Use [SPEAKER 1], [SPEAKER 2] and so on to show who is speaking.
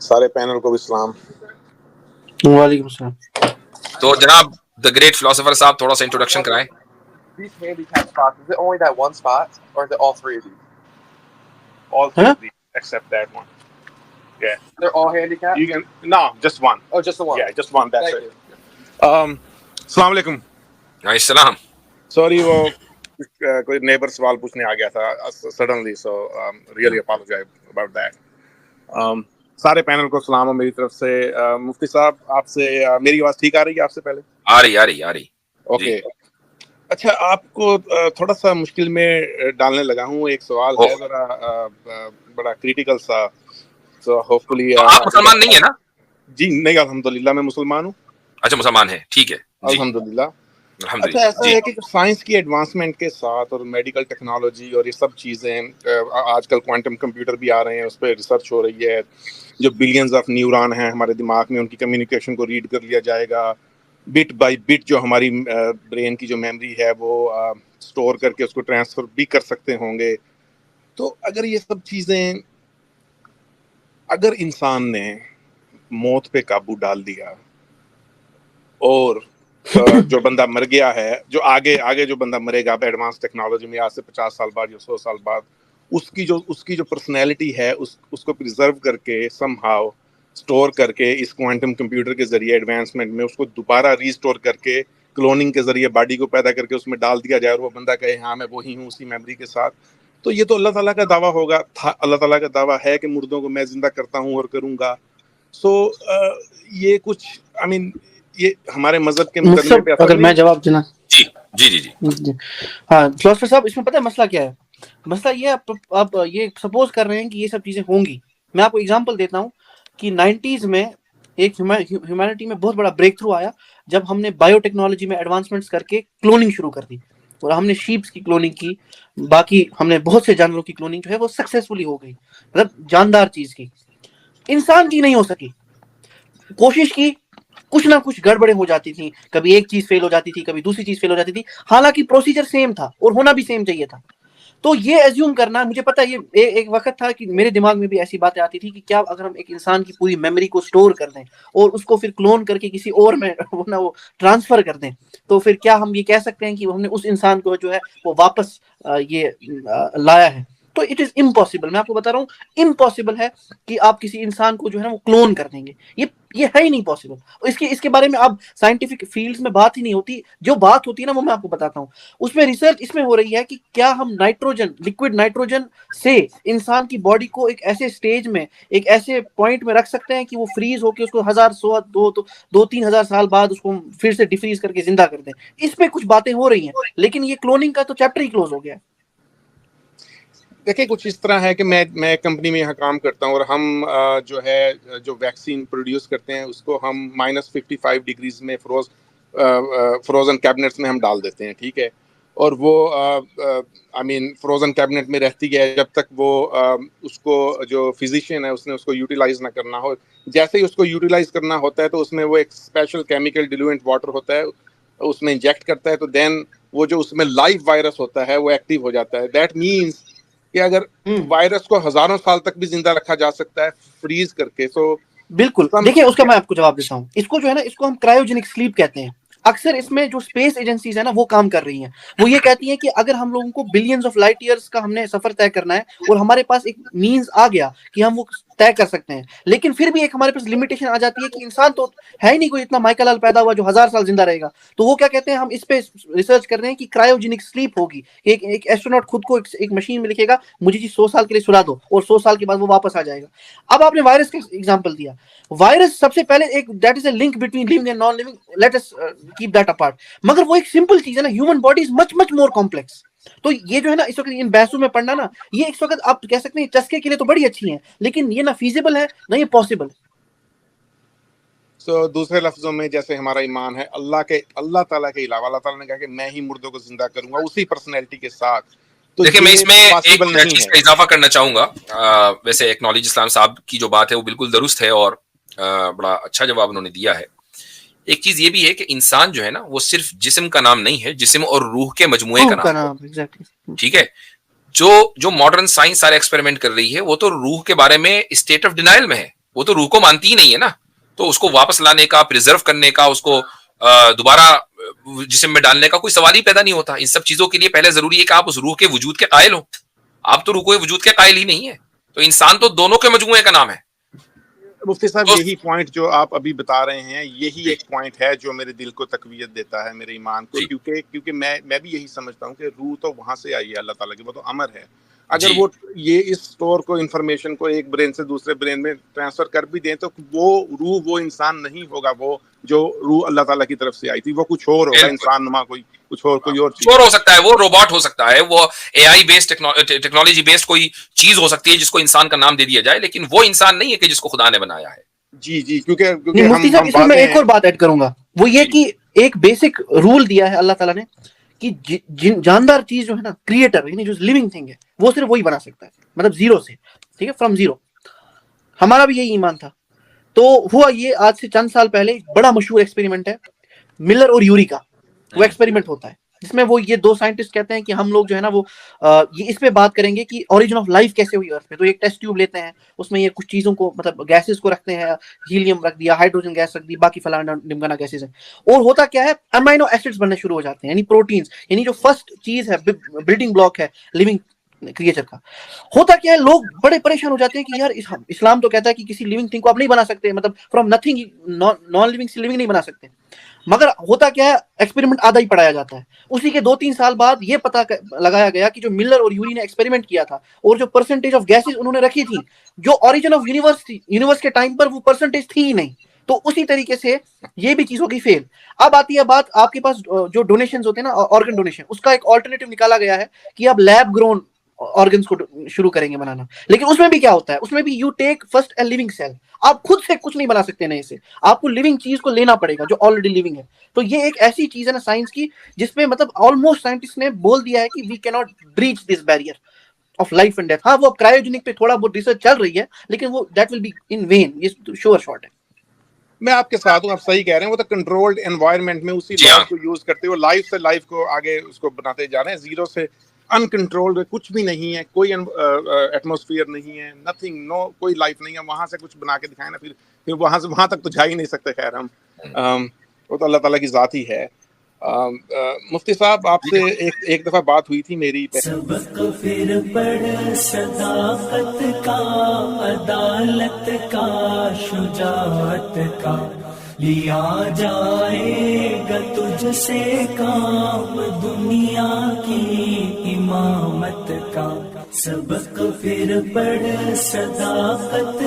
[SPEAKER 1] سارے پینل کو بھی سلام.
[SPEAKER 2] وعلیکم السلام.
[SPEAKER 3] تو جناب the great philosopher صاحب تھوڑا سا انٹروڈکشن کرائیں.
[SPEAKER 4] These handicap spots, is it only that one spot, or is it all three of these?
[SPEAKER 1] All three of these except that one. Yeah.
[SPEAKER 4] They're all handicapped?
[SPEAKER 1] You can no, just one.
[SPEAKER 4] Oh, just the one.
[SPEAKER 1] Yeah, just one. That's
[SPEAKER 4] Thank
[SPEAKER 1] it.
[SPEAKER 4] you.
[SPEAKER 1] السلام علیکم.
[SPEAKER 3] السلام.
[SPEAKER 1] Sorry وہ کوئی neighbour سوال پوچھنے آ گیا تھا suddenly, so really apologize about that. سارے پینل کو سلام ہو میری طرف سے. مفتی صاحب آپ سے میری آواز ٹھیک آ رہی ہے آپ سے پہلے؟
[SPEAKER 3] آ رہی.
[SPEAKER 1] اوکے. اچھا, آپ کو تھوڑا سا مشکل میں ڈالنے لگا ہوں. ایک سوال ہے ذرا بڑا کریٹیکل سا, سو ہوپ فلی.
[SPEAKER 3] آپ مسلمان نہیں ہے نا؟
[SPEAKER 1] جی نہیں, الحمدللہ میں مسلمان ہوں.
[SPEAKER 3] اچھا مسلمان ہے, ٹھیک ہے,
[SPEAKER 1] الحمدللہ. اچھا, ایسا ہے کہ سائنس کی ایڈوانسمنٹ کے ساتھ اور میڈیکل ٹیکنالوجی اور یہ سب چیزیں, آج کل کوانٹم کمپیوٹر بھی آ رہے ہیں, اس پہ ریسرچ ہو رہی ہے. جو بلینز آف نیوران ہیں ہمارے دماغ میں, ان کی کمیونیکیشن کو ریڈ کر لیا جائے گا بٹ بائی بٹ. جو ہماری برین کی جو میموری ہے وہ اسٹور کر کے اس کو ٹرانسفر بھی کر سکتے ہوں گے. تو اگر یہ سب چیزیں, اگر انسان نے موت پہ قابو ڈال دیا اور جو بندہ مر گیا ہے, جو آگے جو بندہ مرے گا ایڈوانس ٹیکنالوجی میں آج سے 50 سال بعد یا 100 سال بعد, اس کی جو پرسنالٹی ہے اس کو پریزرو کر کے سم ہاؤ اسٹور کر کے اس کوانٹم کمپیوٹر کے ذریعے ایڈوانسمنٹ میں اس کو دوبارہ ریسٹور کر کے کلوننگ کے ذریعے باڈی کو پیدا کر کے اس میں ڈال دیا جائے اور وہ بندہ کہے ہاں میں وہی ہوں اسی میموری کے ساتھ, تو یہ تو اللہ تعالیٰ کا دعویٰ ہوگا. اللہ تعالیٰ کا دعویٰ ہے کہ مردوں کو میں زندہ کرتا ہوں اور کروں گا. سو یہ کچھ یہ ہمارے مذہب کے مقدمے پہ
[SPEAKER 2] اگر میں جواب دینا.
[SPEAKER 3] جی
[SPEAKER 2] ہاں فلاسفر صاحب, اس میں پتہ ہے مسئلہ کیا ہے؟ مسئلہ یہ ہے, آپ یہ سپوز کر رہے ہیں کہ یہ سب چیزیں ہوں گی. میں آپ کو اگزامپل دیتا ہوں کہ 90s میں ایک ہیومینٹی میں بہت بڑا بریک تھرو آیا جب ہم نے بایو ٹیکنالوجی میں ایڈوانسمنٹس کر کے کلوننگ شروع کر دی, اور ہم نے شیپس کی کلوننگ کی, باقی ہم نے بہت سے جانوروں کی کلوننگ جو ہے وہ سکسیسفلی ہو گئی, مطلب جاندار چیز کی. انسان کی نہیں ہو سکی, کوشش کی, کچھ نہ کچھ گڑبڑیں ہو جاتی تھیں, کبھی ایک چیز فیل ہو جاتی تھی, کبھی دوسری چیز فیل ہو جاتی تھی, حالانکہ پروسیجر سیم تھا اور ہونا بھی سیم چاہیے تھا. تو یہ ایزیوم کرنا, مجھے پتا یہ ایک وقت تھا کہ میرے دماغ میں بھی ایسی باتیں آتی تھی کہ کیا اگر ہم ایک انسان کی پوری میموری کو سٹور کر دیں اور اس کو پھر کلون کر کے کسی اور میں وہ ٹرانسفر کر دیں, تو پھر کیا ہم یہ کہہ سکتے ہیں کہ ہم نے اس انسان کو جو ہے وہ واپس یہ لایا ہے؟ تو اٹ از امپاسبل. میں آپ کو بتا رہا ہوں امپاسبل ہے کہ آپ کسی انسان کو جو ہے نا وہ کلون کر دیں گے. یہ ہے ہی نہیں پاسبل. اس کے بارے میں اب سائنٹیفک فیلڈز میں بات ہی نہیں ہوتی. جو بات ہوتی ہے نا وہ میں آپ کو بتاتا ہوں. اس میں ریسرچ اس میں ہو رہی ہے کہ کیا ہم نائٹروجن, لکوڈ نائٹروجن سے انسان کی باڈی کو ایک ایسے سٹیج میں, ایک ایسے پوائنٹ میں رکھ سکتے ہیں کہ وہ فریز ہو کے اس کو 2-3 ہزار سال بعد اس کو پھر سے ڈیفریز کر کے زندہ کر دیں. اس پہ کچھ باتیں ہو رہی ہیں, لیکن یہ کلوننگ کا تو چیپٹر ہی کلوز ہو گیا.
[SPEAKER 1] دیکھیں کچھ اس طرح ہے کہ میں کمپنی میں یہاں کام کرتا ہوں اور ہم جو ویکسین پروڈیوس کرتے ہیں اس کو ہم -55 ڈگریز میں فروزن کیبنٹس میں ہم ڈال دیتے ہیں, ٹھیک ہے. اور وہ فروزن کیبنٹ میں رہتی ہے جب تک وہ اس کو جو فزیشین ہے اس نے اس کو یوٹیلائز نہ کرنا ہو. جیسے ہی اس کو یوٹیلائز کرنا ہوتا ہے تو اس میں وہ ایک اسپیشل کیمیکل ڈیلوئنٹ واٹر ہوتا ہے, اس میں انجیکٹ کرتا ہے, تو دین وہ جو اس میں لائف وائرس ہوتا ہے وہ ایکٹیو ہو جاتا ہے. دیٹ مینس کہ اگر وائرس کو ہزاروں سال تک بھی زندہ رکھا جا سکتا ہے فریز کر کے. سو
[SPEAKER 2] بالکل, دیکھیں اس کا میں آپ کو جواب دیتا ہوں. اس کو جو ہے نا, اس کو ہم کرائیوجینک سلیپ کہتے ہیں. اکثر اس میں جو اسپیس ایجنسیز ہیں نا وہ کام کر رہی ہیں. وہ یہ کہتی ہیں کہ اگر ہم لوگوں کو بلینز آف لائٹ ایئرس کا ہم نے سفر طے کرنا ہے اور ہمارے پاس ایک مینز آ گیا کہ ہم وہ طے کر سکتے ہیں, لیکن پھر بھی ایک ہمارے پاس لمیٹیشن آ جاتی ہے کہ انسان تو ہے ہی نہیں کوئی اتنا مائیکل لال پیدا ہوا جو 1000 سال زندہ رہے گا. تو وہ کیا کہتے ہیں, ہم اس پہ ریسرچ کر رہے ہیں کہ کرائیوجینک سلیپ ہوگی, کہ ایک ایسٹروناٹ خود کو ایک مشین میں لکھے گا مجھے جی 100 سال کے لیے سلا دو, اور 100 سال کے بعد وہ واپس آ جائے گا. اب آپ نے وائرس کا ایگزامپل دیا. وائرس سب سے پہلے ایک that is a link between living and non living, let us keep that apart. مگر وہ ایک سمپل چیز ہے نا, human body is much more complex. تو یہ جو ہے نا اس وقت ان بحثوں میں پڑھنا نا, یہ اس وقت آپ کہہ سکتے ہیں چسکے کے لیے تو بڑی اچھی ہیں, لیکن یہ نہ فیزیبل ہے نہ یہ پاسبل.
[SPEAKER 1] سو دوسرے لفظوں میں جیسے ہمارا ایمان ہے اللہ تعالیٰ کے علاوہ, اللہ تعالیٰ نے کہا کہ میں ہی مردوں کو زندہ کروں گا اسی پرسنالٹی کے ساتھ.
[SPEAKER 3] دیکھیں میں اس میں ایک چیز کا اضافہ کرنا چاہوں گا. ویسے ایکنالوج اسلام صاحب کی جو بات ہے وہ بالکل درست ہے اور بڑا اچھا جواب انہوں نے دیا ہے. ایک چیز یہ بھی ہے کہ انسان جو ہے نا وہ صرف جسم کا نام نہیں ہے, جسم اور روح کے مجموعے کا نام ہے. ٹھیک ہے, جو ماڈرن سائنس سارے ایکسپیریمنٹ کر رہی ہے وہ تو روح کے بارے میں اسٹیٹ آف ڈینائل میں ہے وہ تو روح کو مانتی ہی نہیں ہے نا. تو اس کو واپس لانے کا, پریزرو کرنے کا, اس کو دوبارہ جسم میں ڈالنے کا کوئی سوال ہی پیدا نہیں ہوتا. ان سب چیزوں کے لیے پہلے ضروری ہے کہ آپ اس روح کے وجود کے قائل ہوں. آپ تو روح کے وجود کے قائل ہی نہیں ہے. تو انسان تو دونوں کے مجموعے کا نام ہے.
[SPEAKER 1] مفتی صاحب یہی پوائنٹ جو آپ ابھی بتا رہے ہیں, یہی ایک پوائنٹ ہے جو میرے دل کو تقویت دیتا ہے, میرے ایمان کو, کیونکہ میں بھی یہی سمجھتا ہوں کہ روح تو وہاں سے آئی ہے اللہ تعالیٰ کی, وہ تو امر ہے. اگر وہ یہ اس اسٹور کو انفارمیشن کو ایک برین سے دوسرے برین میں ٹرانسفر کر بھی دیں تو وہ روح وہ انسان نہیں ہوگا, وہ جو روح اللہ تعالیٰ کی طرف سے آئی تھی وہ کچھ اور ہوگا, انسان نما کوئی کچھ اور, کوئی اور چیز
[SPEAKER 3] ہو سکتا ہے, وہ روبوٹ ہو سکتا ہے, وہ اے آئی بیسڈ ٹیکنالوجی بیسڈ کوئی چیز ہو سکتی ہے جس کو انسان کا نام دے دیا جائے, لیکن وہ انسان نہیں ہے کہ جس کو خدا نے بنایا ہے.
[SPEAKER 1] جی کیونکہ
[SPEAKER 2] مفتی صاحب اس میں ایک اور بات ایڈ کروں گا, وہ یہ کہ ایک بیسک رول دیا ہے اللہ تعالیٰ نے کہ جاندار چیز جو ہے نا, کریٹر یعنی جو لیونگ تھنگ ہے, وہ صرف وہی بنا سکتا ہے, مطلب زیرو سے, ٹھیک ہے, فرام زیرو. ہمارا بھی یہی ایمان تھا. تو ہوا یہ آج سے چند سال پہلے ایک بڑا مشہور ایکسپیریمنٹ ہے ملر اور یوری کا. وہ ایکسپیریمنٹ ہوتا ہے جس میں وہ یہ دو سائنٹسٹ کہتے ہیں کہ ہم لوگ جو ہے نا وہ یہ اس پہ بات کریں گے کہ اوریجن آف لائف کیسے ہوئی ارتھ پہ. تو ایک ٹیسٹ ٹیوب لیتے ہیں, اس میں یہ کچھ چیزوں کو مطلب گیسز کو رکھتے ہیں, ہیلیم رکھ دیا, ہائیڈروجن گیس رکھ دی, باقی فلانا ڈمکانا گیسز ہیں, اور ہوتا کیا ہے امائنو ایسڈز بننے شروع ہو جاتے ہیں, یعنی پروٹینز, یعنی جو فرسٹ چیز ہے بلڈنگ بلاک ہے لیونگ کریچر کا. ہوتا کیا ہے لوگ بڑے پریشان ہو جاتے ہیں کہ یار اسلام تو کہتا ہے کہ کسی لیونگ تھنگ کو آپ نہیں بنا سکتے, مطلب فرام نتھنگ نان لیونگ سے لیونگ نہیں بنا سکتے. مگر ہوتا کیا ہے ایکسپیریمنٹ آدھا ہی پڑھایا جاتا ہے. اسی کے 2-3 سال بعد یہ پتا لگایا گیا کہ جو ملر اور یوری نے ایکسپیریمنٹ کیا تھا اور جو پرسنٹیج آف گیسز انہوں نے رکھی تھی جو اوریجن آف یونیورس کے ٹائم پر وہ پرسنٹیج تھی ہی نہیں. تو اسی طریقے سے یہ بھی چیز ہوگی فیل. اب آتی ہے بات آپ کے پاس جو ڈونیشنز ہوتے ہیں نا, آرگن ڈونیشن, اس کا ایک آلٹرنیٹو نکالا گیا ہے کہ آپ لیب گرون آرگنز کو شروع کریں گے بنانا. لیکن اس میں بھی کیا ہوتا ہے, اس میں بھی you take first a living cell. آپ خود سے کچھ نہیں بنا سکتے نئے سے, آپ کو لیونگ چیز کو لینا پڑے گا جو آلریڈی لیونگ ہے. تو یہ ایک ایسی چیز ہے نا سائنس کی جس پہ مطلب آلموسٹ سائنٹسٹ نے بول دیا ہے کہ وی کی not breach this barrier of life and death. ہاں وہ کرائیوجینک پہ تھوڑا بہت ریسرچ چل رہی ہے لیکن وہ that will be in vain, یہ شور شارٹ ہے.
[SPEAKER 1] میں آپ کے ساتھ ہوں, آپ صحیح کہہ رہے ہیں. وہ تو کنٹرولڈ انوائرمنٹ میں اسی لا کو یوز کرتے ہوئے لائف سے لائف کو آگے اس کو بناتے جا رہے ہیں. زیرو سے انکنٹرولڈ کچھ بھی نہیں ہے, کوئی ایٹماسفیئر نہیں ہے, نتھنگ, نو کوئی لائف نہیں ہے. وہاں سے کچھ بنا کے دکھائیں نا, پھر وہاں سے وہاں تک تو جا ہی نہیں سکتے. خیر ہم وہ تو اللہ تعالیٰ کی ذات ہی ہے. مفتی صاحب آپ سے ایک دفعہ بات ہوئی تھی میری.
[SPEAKER 5] سبق پھر پڑھ صداقت کا, عدالت کا, شجاعت کا, لیا جائے گا تجھ سے کام دنیا کی امامت کا. سبق پھر پڑھ صداقت